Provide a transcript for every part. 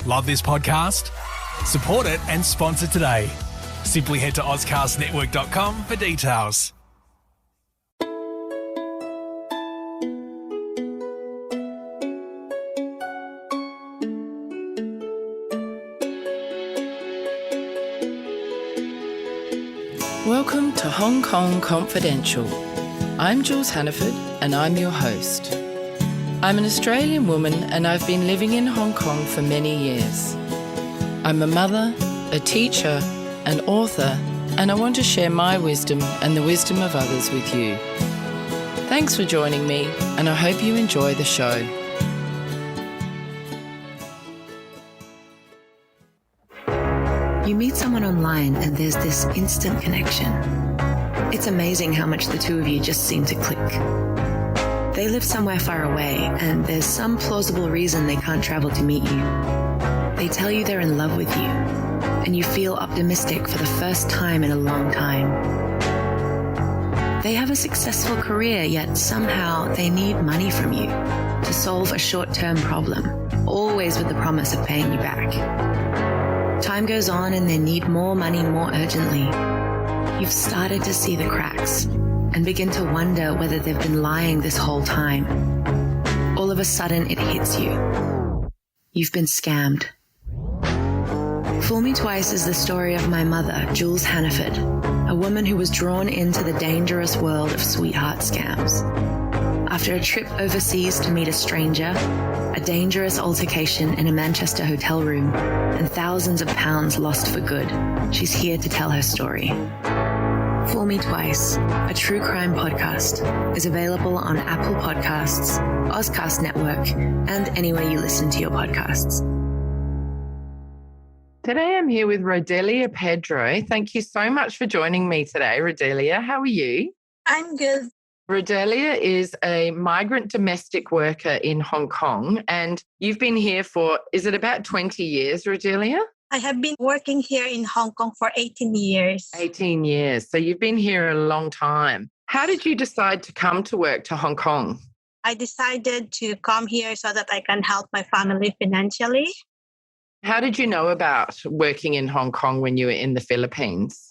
Love this podcast? Support it and sponsor today. Simply head to ozcastnetwork.com for details. Welcome to Hong Kong Confidential. I'm Jules Hannaford and I'm your host. I'm an Australian woman and I've been living in Hong Kong for many years. I'm a mother, a teacher, an author, and I want to share my wisdom and the wisdom of others with you. Thanks for joining me and I hope you enjoy the show. You meet someone online and there's this instant connection. It's amazing how much the two of you just seem to click. They live somewhere far away and there's some plausible reason they can't travel to meet you. They tell you they're in love with you and you feel optimistic for the first time in a long time. They have a successful career, yet somehow they need money from you to solve a short-term problem, always with the promise of paying you back. Time goes on and they need more money more urgently. You've started to see the cracks and begin to wonder whether they've been lying this whole time. All of a sudden, it hits you. You've been scammed. Fool Me Twice is the story of my mother, Jules Hannaford, a woman who was drawn into the dangerous world of sweetheart scams. After a trip overseas to meet a stranger, a dangerous altercation in a Manchester hotel room, and thousands of pounds lost for good, she's here to tell her story. Fool Me Twice, a true crime podcast, is available on Apple Podcasts, Ozcast Network, and anywhere you listen to your podcasts. Today I'm here with Rodelia Pedro. Thank you so much for joining me today, Rodelia. How are you? I'm good. Rodelia is a migrant domestic worker in Hong Kong, and you've been here for, is it about 20 years, Rodelia? I have been working here in Hong Kong for 18 years. 18 years. So you've been here a long time. How did you decide to come to work to Hong Kong? I decided to come here so that I can help my family financially. How did you know about working in Hong Kong when you were in the Philippines?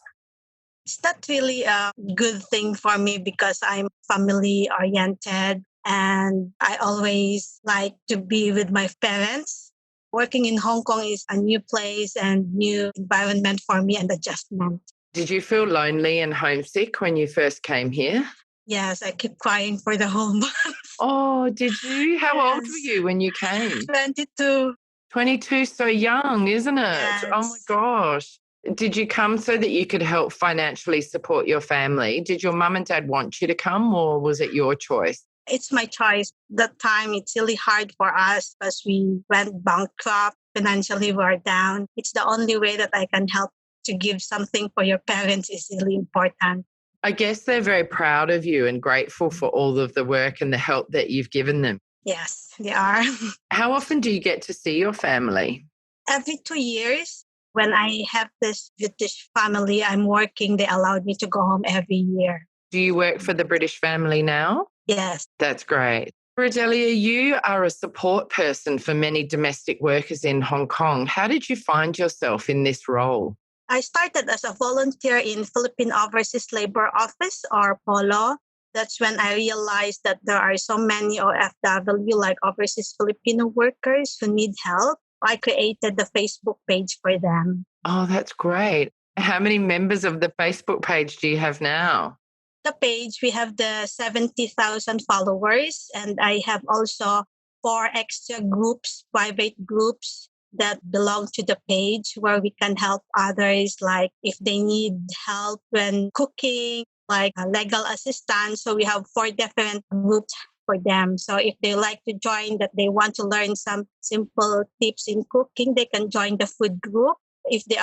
It's not really a good thing for me because I'm family-oriented and I always like to be with my parents. Working in Hong Kong is a new place and new environment for me and adjustment. Did you feel lonely and homesick when you first came here? Yes, I keep crying for the whole month. Oh, did you? How old Yes. were you when you came? 22. 22, so young, isn't it? Yes. Oh my gosh. Did you come so that you could help financially support your family? Did your mum and dad want you to come or was it your choice? It's my choice. That time, it's really hard for us because we went bankrupt. Financially, we're down. It's the only way that I can help to give something for your parents is really important. I guess they're very proud of you and grateful for all of the work and the help that you've given them. Yes, they are. How often do you get to see your family? Every 2 years, when I have this British family I'm working, they allowed me to go home every year. Do you work for the British family now? Yes. That's great. Rodelia, you are a support person for many domestic workers in Hong Kong. How did you find yourself in this role? I started as a volunteer in Philippine Overseas Labor Office or POLO. That's when I realized that there are so many OFW, like overseas Filipino workers who need help. I created the Facebook page for them. Oh, that's great. How many members of the Facebook page do you have now? The page, we have the 70,000 followers, and I have also 4 extra groups, private groups that belong to the page where we can help others, like if they need help when cooking, like a legal assistance. So we have 4 different groups for them. So if they like to join, that they want to learn some simple tips in cooking, they can join the food group. If they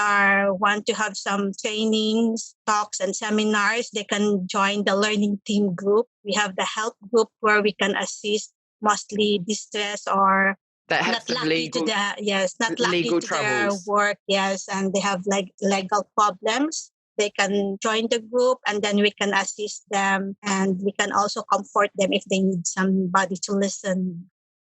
want to have some trainings, talks, and seminars, they can join the learning team group. We have the help group where we can assist mostly distress or that have not some lucky legal, to the not lucky legal to their troubles. work. Yes, and they have like legal problems. They can join the group, and then we can assist them, and we can also comfort them if they need somebody to listen.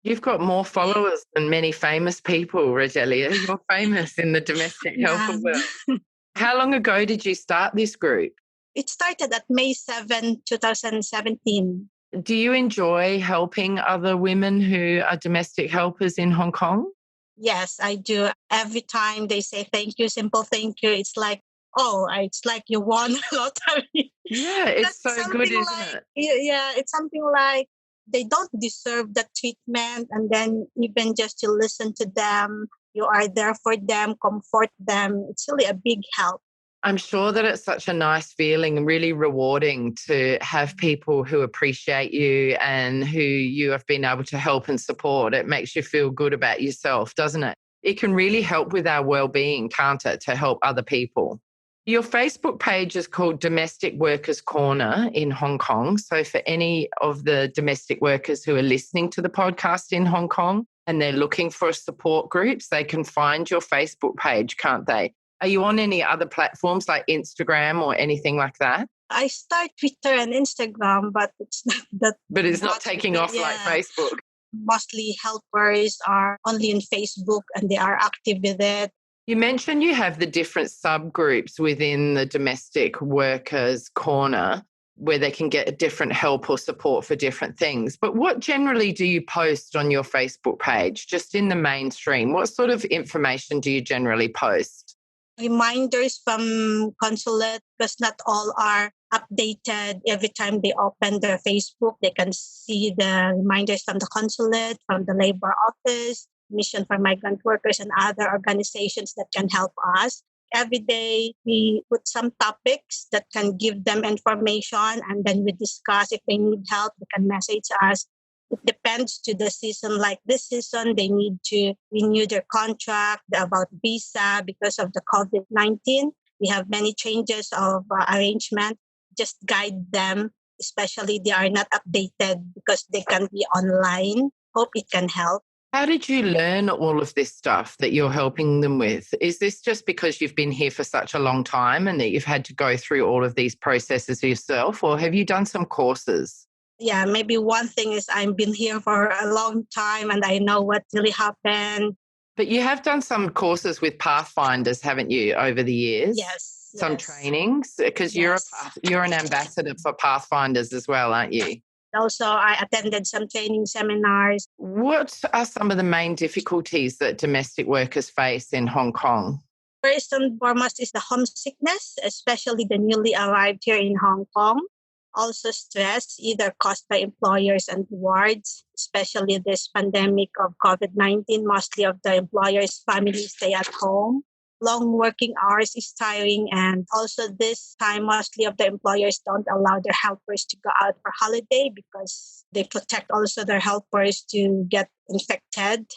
You've got more followers than many famous people, Rogelia. You're famous in the domestic helper Yeah. world. How long ago did you start this group? It started at May 7, 2017. Do you enjoy helping other women who are domestic helpers in Hong Kong? Yes, I do. Every time they say thank you, simple thank you, it's like, oh, it's like you won a lottery. Yeah, Because it's so good, something isn't like, it? yeah, it's something like they don't deserve the treatment. And then even just to listen to them, you are there for them, comfort them. It's really a big help. I'm sure that it's such a nice feeling and really rewarding to have people who appreciate you and who you have been able to help and support. It makes you feel good about yourself, doesn't it? It can really help with our well-being, can't it, to help other people? Your Facebook page is called Domestic Workers Corner in Hong Kong. So for any of the domestic workers who are listening to the podcast in Hong Kong and they're looking for support groups, they can find your Facebook page, can't they? Are you on any other platforms like Instagram or anything like that? I start Twitter and Instagram, but it's not that. But it's not taking off like Facebook. Mostly helpers are only in Facebook and they are active with it. You mentioned you have the different subgroups within the domestic workers corner where they can get different help or support for different things. But what generally do you post on your Facebook page, just in the mainstream? What sort of information do you generally post? Reminders from consulate, because not all are updated every time they open their Facebook. They can see the reminders from the consulate, from the labor office, Mission for Migrant Workers, and other organizations that can help us. Every day, we put some topics that can give them information, and then we discuss. If they need help, they can message us. It depends to the season. Like this season, they need to renew their contract about visa because of the COVID-19. We have many changes of arrangement. Just guide them, especially they are not updated because they can be online. Hope it can help. How did you learn all of this stuff that you're helping them with? Is this just because you've been here for such a long time and that you've had to go through all of these processes yourself, or have you done some courses? Yeah, maybe one thing is I've been here for a long time and I know what really happened. But you have done some courses with Pathfinders, haven't you, over the years? Yes. Some trainings, because you're an ambassador for Pathfinders as well, aren't you? Also, I attended some training seminars. What are some of the main difficulties that domestic workers face in Hong Kong? First and foremost is the homesickness, especially the newly arrived here in Hong Kong. Also stress, either caused by employers and wards, especially this pandemic of COVID-19. Mostly of the employers' families stay at home. Long working hours is tiring, and also this time mostly of the employers don't allow their helpers to go out for holiday because they protect also their helpers to get infected.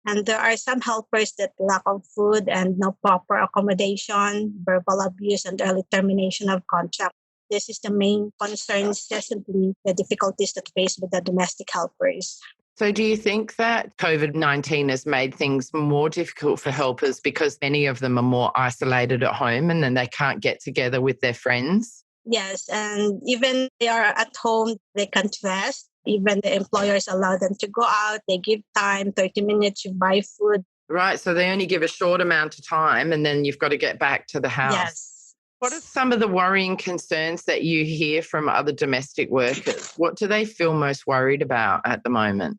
And there are some helpers that lack of food and no proper accommodation, verbal abuse, and early termination of contract. This is the main concerns recently, the difficulties that face with the domestic helpers. So do you think that COVID-19 has made things more difficult for helpers because many of them are more isolated at home and then they can't get together with their friends? Yes, and even they are at home, they can't rest. Even the employers allow them to go out. They give time, 30 minutes to buy food. Right, so they only give a short amount of time and then you've got to get back to the house. Yes. What are some of the worrying concerns that you hear from other domestic workers? What do they feel most worried about at the moment?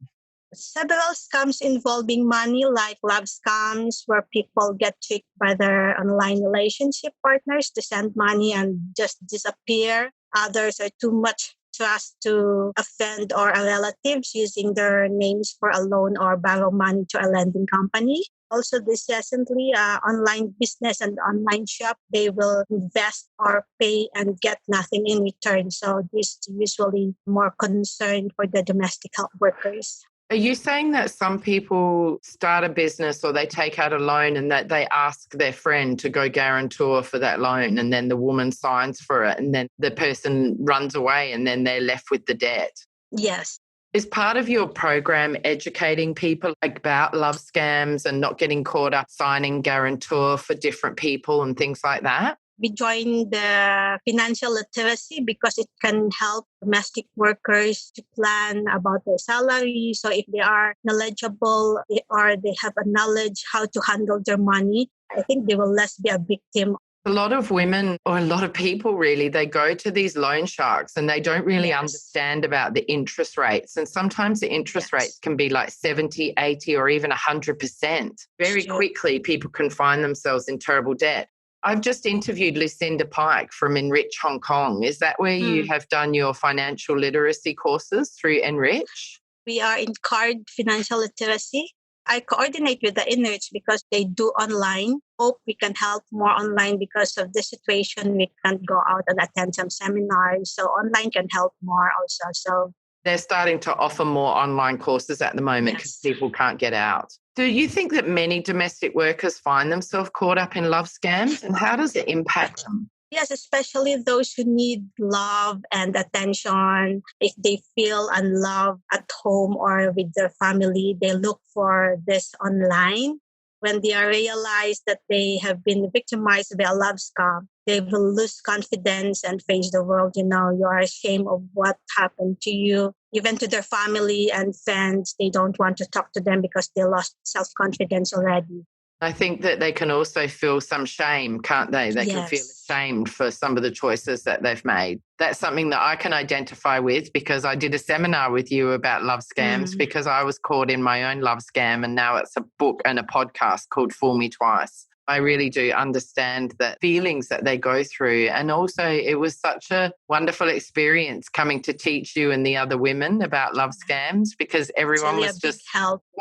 Several scams involving money, like love scams, where people get tricked by their online relationship partners to send money and just disappear. Others are too much trust to a friend or a relatives using their names for a loan or borrow money to a lending company. Also, this recently, online business and online shop, they will invest or pay and get nothing in return. So this is usually more concern for the domestic help workers. Are you saying that some people start a business or they take out a loan and that they ask their friend to go guarantor for that loan and then the woman signs for it and then the person runs away and then they're left with the debt? Yes. Is part of your program educating people about love scams and not getting caught up signing guarantor for different people and things like that? We join the financial literacy because it can help domestic workers to plan about their salary. So if they are knowledgeable or they have a knowledge how to handle their money, I think they will less be a victim. A lot of women, or a lot of people really, they go to these loan sharks and they don't really understand about the interest rates. And sometimes the interest rates can be like 70, 80, or even 100%. Very quickly, people can find themselves in terrible debt. I've just interviewed Lucinda Pike from Enrich Hong Kong. Is that where you have done your financial literacy courses through Enrich? We are in card financial literacy. I coordinate with the Enrich because they do online. Hope we can help more online because of the situation. We can't go out and attend some seminars. So online can help more also. So they're starting to offer more online courses at the moment because people can't get out. Do you think that many domestic workers find themselves caught up in love scams, and how does it impact them? Yes, especially those who need love and attention. If they feel unloved at home or with their family, they look for this online. When they realize that they have been victimized by a love scam, they will lose confidence and face the world. You know, you are ashamed of what happened to you. Even to their family and friends, they don't want to talk to them because they lost self-confidence already. I think that they can also feel some shame, can't they? They can feel ashamed for some of the choices that they've made. That's something that I can identify with because I did a seminar with you about love scams because I was caught in my own love scam, and now it's a book and a podcast called Fool Me Twice. I really do understand the feelings that they go through. And also it was such a wonderful experience coming to teach you and the other women about love scams because everyone was just,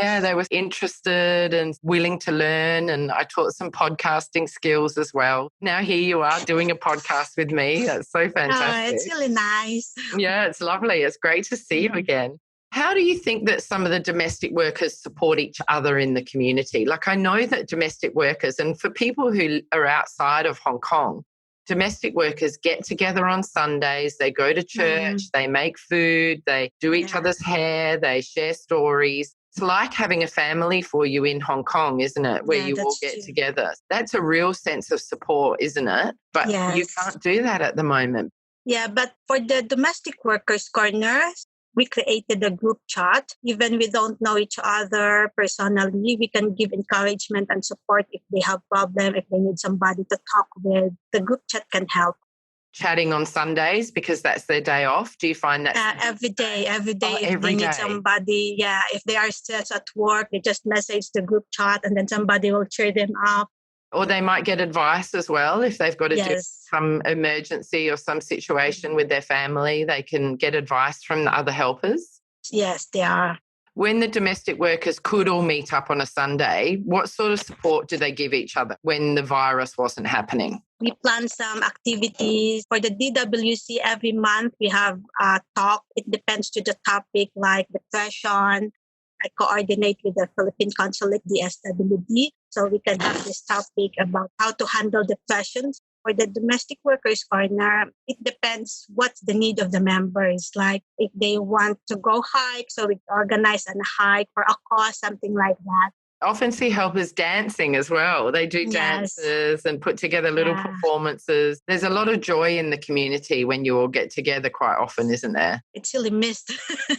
they were interested and willing to learn. And I taught some podcasting skills as well. Now here you are doing a podcast with me. That's so fantastic. It's really nice. Yeah, it's lovely. It's great to see you again. How do you think that some of the domestic workers support each other in the community? Like I know that domestic workers, and for people who are outside of Hong Kong, domestic workers get together on Sundays, they go to church, they make food, they do each other's hair, they share stories. It's like having a family for you in Hong Kong, isn't it? Where you all get together. That's a real sense of support, isn't it? But you can't do that at the moment. Yeah, but for the domestic workers corner, we created a group chat. Even we don't know each other personally, we can give encouragement and support if they have problem, if they need somebody to talk with. The group chat can help. Chatting on Sundays because that's their day off. Do you find that every day? Oh, if they need somebody, if they are stressed at work, they just message the group chat and then somebody will cheer them up. Or they might get advice as well. If they've got to do some emergency or some situation with their family, they can get advice from the other helpers. Yes, they are. When the domestic workers could all meet up on a Sunday, what sort of support do they give each other when the virus wasn't happening? We plan some activities. For the DWC, every month we have a talk. It depends to the topic like depression. I coordinate with the Philippine Consulate, the SWD, so we can have this topic about how to handle depression. For the domestic workers corner, it depends what's the need of the members. Like if they want to go hike, so we organize a hike for a cause, something like that. I often see helpers dancing as well. They do dances and put together little performances. There's a lot of joy in the community when you all get together quite often, isn't there? It's really missed.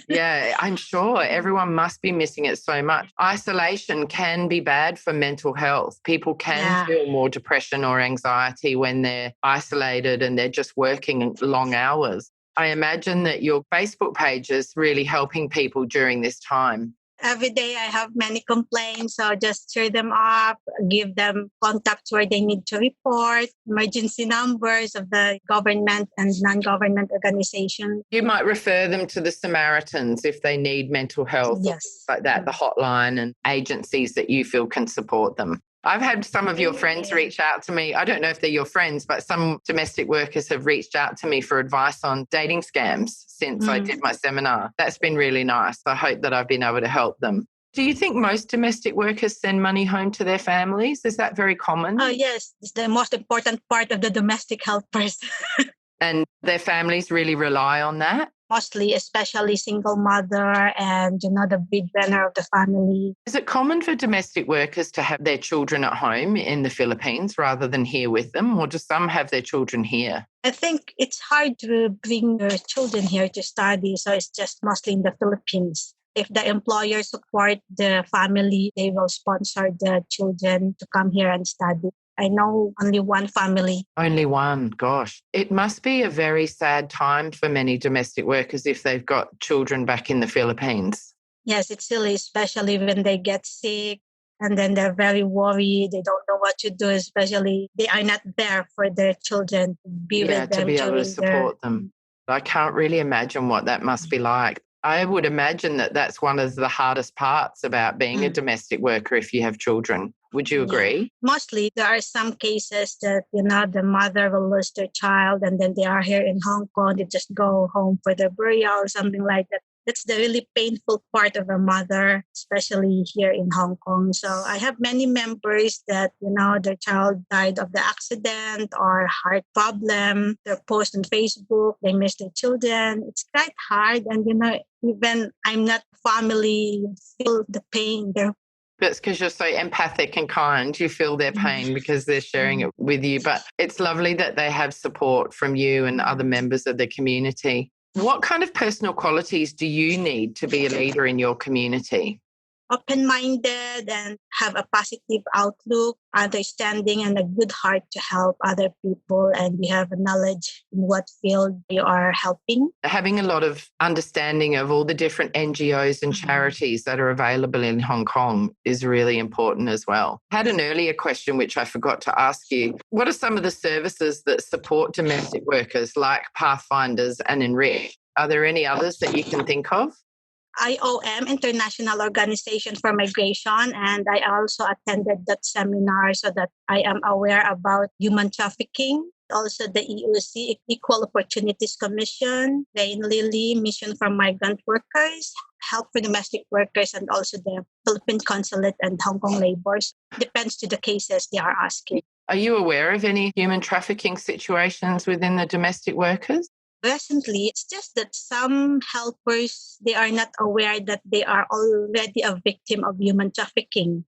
Yeah, I'm sure everyone must be missing it so much. Isolation can be bad for mental health. People can feel more depression or anxiety when they're isolated and they're just working long hours. I imagine that your Facebook page is really helping people during this time. Every day I have many complaints, so just cheer them up, give them contacts where they need to report, emergency numbers of the government and non-government organizations. You might refer them to the Samaritans if they need mental health, or things like that, the hotline and agencies that you feel can support them. I've had some of your friends reach out to me. I don't know if they're your friends, but some domestic workers have reached out to me for advice on dating scams since I did my seminar. That's been really nice. I hope that I've been able to help them. Do you think most domestic workers send money home to their families? Is that very common? Oh, yes. It's the most important part of the domestic helpers. And their families really rely on that? mostly, especially single mother and, the breadwinner of the family. Is it common for domestic workers to have their children at home in the Philippines rather than here with them, or do some have their children here? I think it's hard to bring your children here to study, so it's just mostly in the Philippines. If the employer support the family, they will sponsor the children to come here and study. I know only one family. Only one, gosh. It must be a very sad time for many domestic workers if they've got children back in the Philippines. Yes, it's silly, especially when they get sick and then they're very worried. They don't know what to do, especially they are not there for their children to be with them. To be able to support them. I can't really imagine what that must be like. I would imagine that that's one of the hardest parts about being a domestic worker if you have children. Would you agree? Yeah. Mostly, there are some cases that, the mother will lose their child and then they are here in Hong Kong. They just go home for their burial or something like that. That's the really painful part of a mother, especially here in Hong Kong. So I have many members that, their child died of the accident or heart problem. They're post on Facebook. They miss their children. It's quite hard. And, even I'm not family, feel the pain. But it's because you're so empathic and kind. You feel their pain because they're sharing it with you. But it's lovely that they have support from you and other members of the community. What kind of personal qualities do you need to be a leader in your community? Open-minded and have a positive outlook, understanding and a good heart to help other people, and you have a knowledge in what field you are helping. Having a lot of understanding of all the different NGOs and charities that are available in Hong Kong is really important as well. I had an earlier question which I forgot to ask you. What are some of the services that support domestic workers like Pathfinders and Enrich? Are there any others that you can think of? IOM, International Organization for Migration, and I also attended that seminar so that I am aware about human trafficking. Also the EOC, Equal Opportunities Commission, Rain Lily, Mission for Migrant Workers, Help for Domestic Workers, and also the Philippine Consulate and Hong Kong Labours. Depends to the cases they are asking. Are you aware of any human trafficking situations within the domestic workers? Recently, it's just that some helpers, they are not aware that they are already a victim of human trafficking.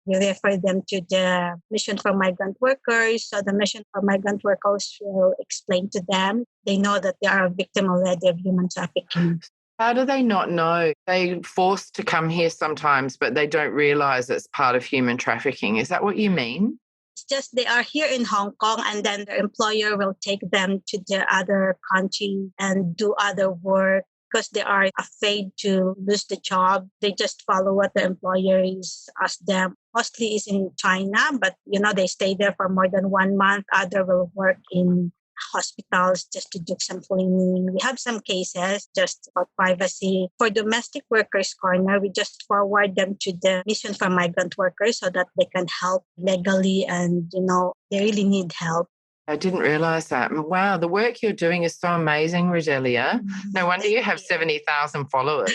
We refer them to the Mission for Migrant Workers. So the Mission for Migrant Workers will explain to them. They know that they are a victim already of human trafficking. How do they not know? They're forced to come here sometimes, but they don't realize it's part of human trafficking. Is that what you mean? It's just they are here in Hong Kong and then their employer will take them to the other country and do other work because they are afraid to lose the job. They just follow what the employer is asked them. Mostly is in China, but they stay there for more than 1 month. Other will work in hospitals just to do some cleaning. We have some cases just about privacy. For domestic workers corner, we just forward them to the Mission for Migrant Workers so that they can help legally and, they really need help. I didn't realize that. Wow, the work you're doing is so amazing, Rodelia. No wonder you have 70,000 followers.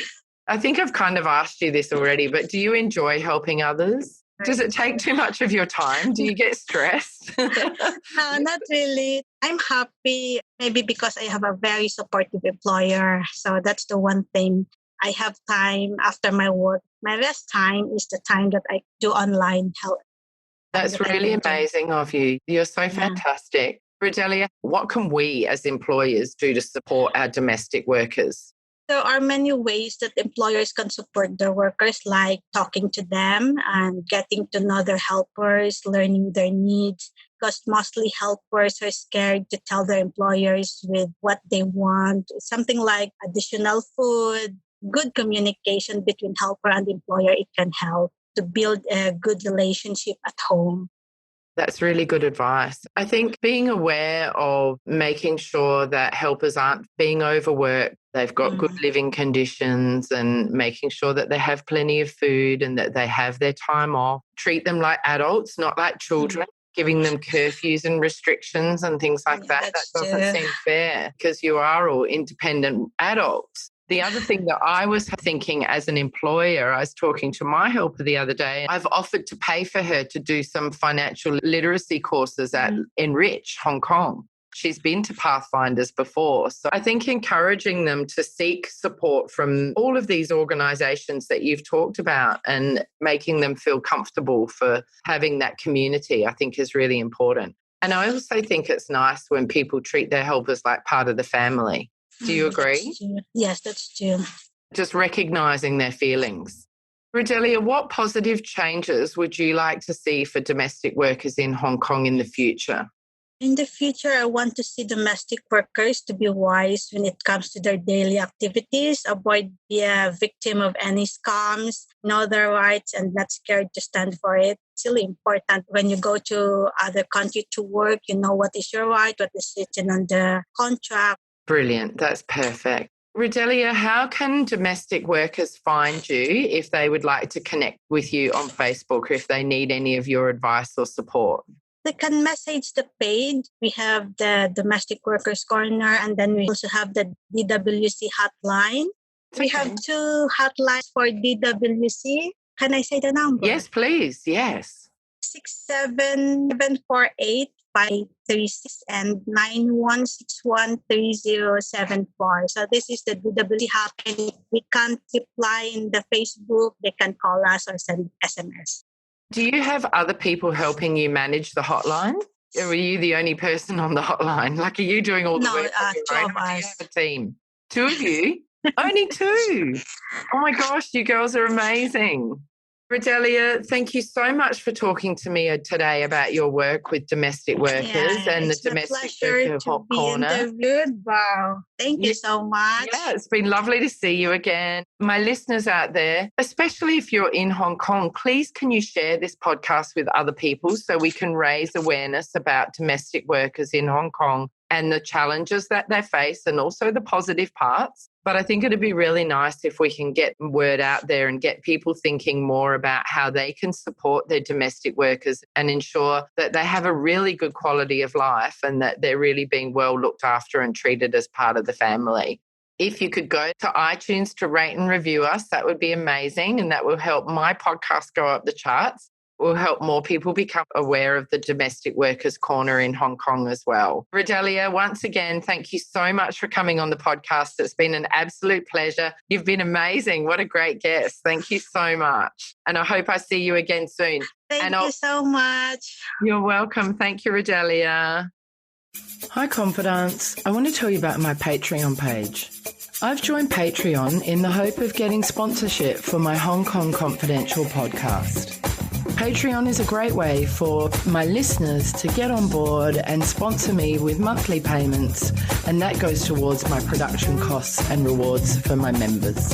I think I've kind of asked you this already, but do you enjoy helping others? Does it take too much of your time? Do you get stressed? No, not really. I'm happy, maybe because I have a very supportive employer. So that's the one thing. I have time after my work. My rest time is the time that I do online help. That's really amazing of you. You're so fantastic. Rodelia, what can we as employers do to support our domestic workers? There are many ways that employers can support their workers, like talking to them and getting to know their helpers, learning their needs, because mostly helpers are scared to tell their employers with what they want. Something like additional food, good communication between helper and employer, it can help to build a good relationship at home. That's really good advice. I think being aware of making sure that helpers aren't being overworked, they've got good living conditions, and making sure that they have plenty of food and that they have their time off. Treat them like adults, not like children, giving them curfews and restrictions and things like that. That doesn't seem fair because you are all independent adults. The other thing that I was thinking as an employer, I was talking to my helper the other day, I've offered to pay for her to do some financial literacy courses at Enrich, Hong Kong. She's been to Pathfinders before. So I think encouraging them to seek support from all of these organisations that you've talked about and making them feel comfortable for having that community, I think is really important. And I also think it's nice when people treat their helpers like part of the family. Do you agree? Yes, that's true. Just recognising their feelings. Rodelia, what positive changes would you like to see for domestic workers in Hong Kong in the future? In the future, I want to see domestic workers to be wise when it comes to their daily activities, avoid being a victim of any scams, know their rights, and not scared to stand for it. It's really important when you go to other country to work, you know what is your right, what is written on the contract. Brilliant. That's perfect. Rodelia, how can domestic workers find you if they would like to connect with you on Facebook or if they need any of your advice or support? They can message the page. We have the Domestic Workers Corner, and then we also have the DWC hotline. We have 2 hotlines for DWC. Can I say the number? Yes, please. Yes. 67748-536 and 91613074. So this is the DWC hotline. We can't reply in the Facebook. They can call us or send SMS. Do you have other people helping you manage the hotline? Or are you the only person on the hotline? Like, are you doing all the work? No, 2 of us. Do you have a team? 2 of you? Only 2? Oh my gosh, you girls are amazing. Rodelia, thank you so much for talking to me today about your work with domestic workers and the Domestic Worker Hot Corner. Interviewed. Wow. Thank you so much. Yeah, it's been lovely to see you again. My listeners out there, especially if you're in Hong Kong, please can you share this podcast with other people so we can raise awareness about domestic workers in Hong Kong and the challenges that they face and also the positive parts. But I think it'd be really nice if we can get word out there and get people thinking more about how they can support their domestic workers and ensure that they have a really good quality of life and that they're really being well looked after and treated as part of the family. If you could go to iTunes to rate and review us, that would be amazing. And that will help my podcast go up the charts. Will help more people become aware of the Domestic Workers Corner in Hong Kong as well. Rodelia, once again, thank you so much for coming on the podcast. It's been an absolute pleasure. You've been amazing. What a great guest. Thank you so much. And I hope I see you again soon. Thank you so much. You're welcome. Thank you, Rodelia. Hi, Confidants. I want to tell you about my Patreon page. I've joined Patreon in the hope of getting sponsorship for my Hong Kong Confidential podcast. Patreon is a great way for my listeners to get on board and sponsor me with monthly payments, and that goes towards my production costs and rewards for my members.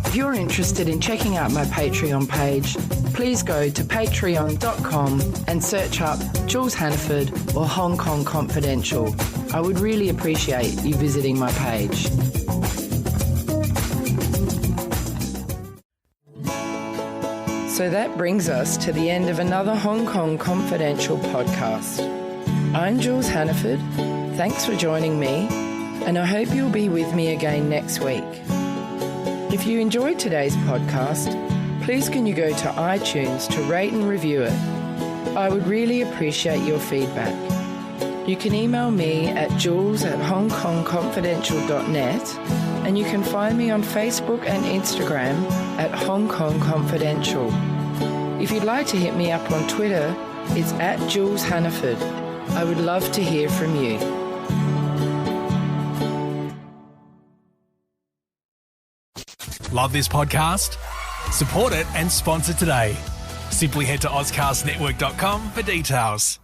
If you're interested in checking out my Patreon page, please go to patreon.com and search up Jules Hannaford or Hong Kong Confidential. I would really appreciate you visiting my page. So that brings us to the end of another Hong Kong Confidential podcast. I'm Jules Hannaford. Thanks for joining me, and I hope you'll be with me again next week. If you enjoyed today's podcast, please can you go to iTunes to rate and review it. I would really appreciate your feedback. You can email me at jules@hongkongconfidential.net, and you can find me on Facebook and Instagram at Hong Kong Confidential. If you'd like to hit me up on Twitter, it's at Jules Hannaford. I would love to hear from you. Love this podcast? Support it and sponsor today. Simply head to AuscastNetwork.com for details.